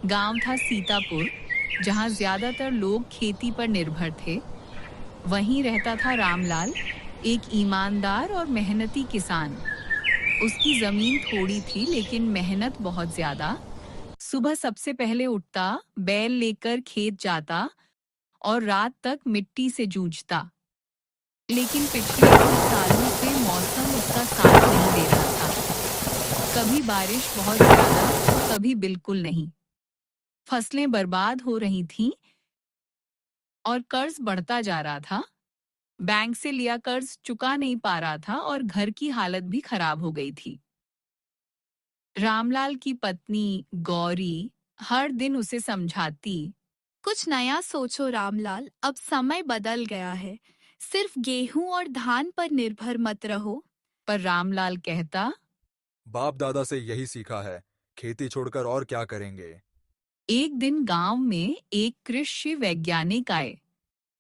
गांव था सीतापुर, जहां ज्यादातर लोग खेती पर निर्भर थे। वहीं रहता था रामलाल, एक ईमानदार और मेहनती किसान। उसकी जमीन थोड़ी थी लेकिन मेहनत बहुत ज्यादा। सुबह सबसे पहले उठता, बैल लेकर खेत जाता और रात तक मिट्टी से जूझता। लेकिन पिछले कुछ सालों से मौसम उसका साथ नहीं दे रहा था। कभी बारिश बहुत ज्यादा तो कभी बिल्कुल नहीं। फसलें बर्बाद हो रही थीं और कर्ज बढ़ता जा रहा था। बैंक से लिया कर्ज चुका नहीं पा रहा था और घर की हालत भी खराब हो गई थी। रामलाल की पत्नी गौरी हर दिन उसे समझाती, कुछ नया सोचो रामलाल, अब समय बदल गया है। सिर्फ गेहूं और धान पर निर्भर मत रहो। पर रामलाल कहता, बाप दादा से यही सीखा है, खेती छोड़कर और क्या करेंगे। एक दिन गांव में एक कृषि वैज्ञानिक आए।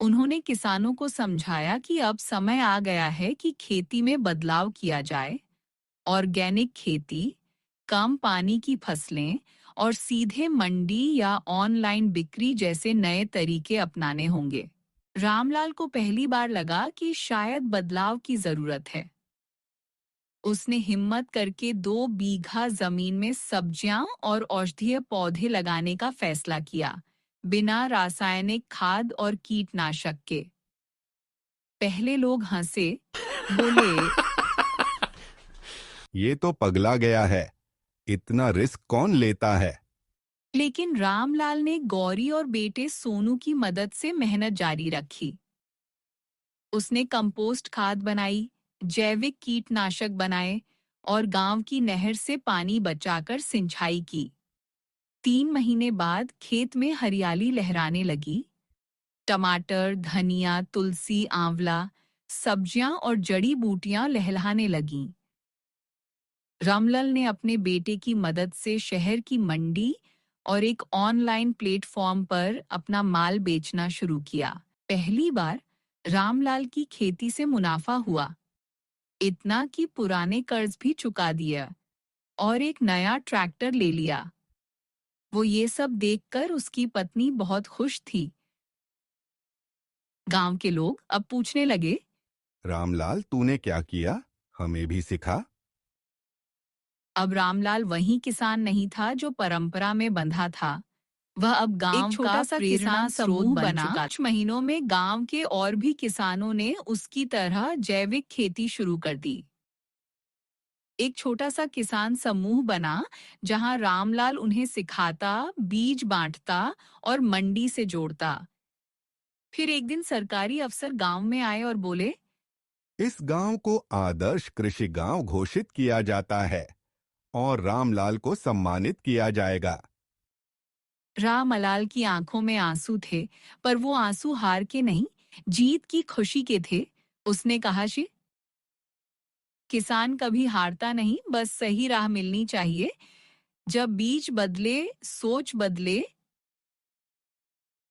उन्होंने किसानों को समझाया कि अब समय आ गया है कि खेती में बदलाव किया जाए। ऑर्गेनिक खेती, कम पानी की फसलें और सीधे मंडी या ऑनलाइन बिक्री जैसे नए तरीके अपनाने होंगे। रामलाल को पहली बार लगा कि शायद बदलाव की जरूरत है। उसने हिम्मत करके 2 बीघा जमीन में सब्जियां और औषधीय पौधे लगाने का फैसला किया, बिना रासायनिक खाद और कीटनाशक के। पहले लोग हंसे, बोले, ये तो पगला गया है। इतना रिस्क कौन लेता है? लेकिन रामलाल ने गौरी और बेटे सोनू की मदद से मेहनत जारी रखी। उसने कंपोस्ट खाद बनाई, जैविक कीटनाशक बनाए और गांव की नहर से पानी बचाकर सिंचाई की। 3 महीने बाद खेत में हरियाली लहराने लगी। टमाटर, धनिया, तुलसी, आंवला, सब्जियां और जड़ी बूटियां लहलहाने लगीं। रामलाल ने अपने बेटे की मदद से शहर की मंडी और एक ऑनलाइन प्लेटफॉर्म पर अपना माल बेचना शुरू किया। पहली बार रामलाल की खेती से मुनाफा हुआ, इतना कि पुराने कर्ज भी चुका दिया और एक नया ट्रैक्टर ले लिया। वो ये सब देखकर उसकी पत्नी बहुत खुश थी। गांव के लोग अब पूछने लगे, रामलाल, तूने क्या किया? हमें भी सिखा। अब रामलाल वही किसान नहीं था जो परंपरा में बंधा था। वह अब गांव एक छोटा सा किसान समूह बना। कुछ महीनों में गांव के और भी किसानों ने उसकी तरह जैविक खेती शुरू कर दी। एक छोटा सा किसान समूह बना, जहां रामलाल उन्हें सिखाता, बीज बांटता और मंडी से जोड़ता। फिर एक दिन सरकारी अफसर गांव में आए और बोले, इस गांव को आदर्श कृषि गांव घोषित किया जाता है और रामलाल को सम्मानित किया जाएगा। रामलाल की आंखों में आंसू थे, पर वो आंसू हार के नहीं, जीत की खुशी के थे। उसने कहा, जी, किसान कभी हारता नहीं, बस सही राह मिलनी चाहिए। जब बीज बदले, सोच बदले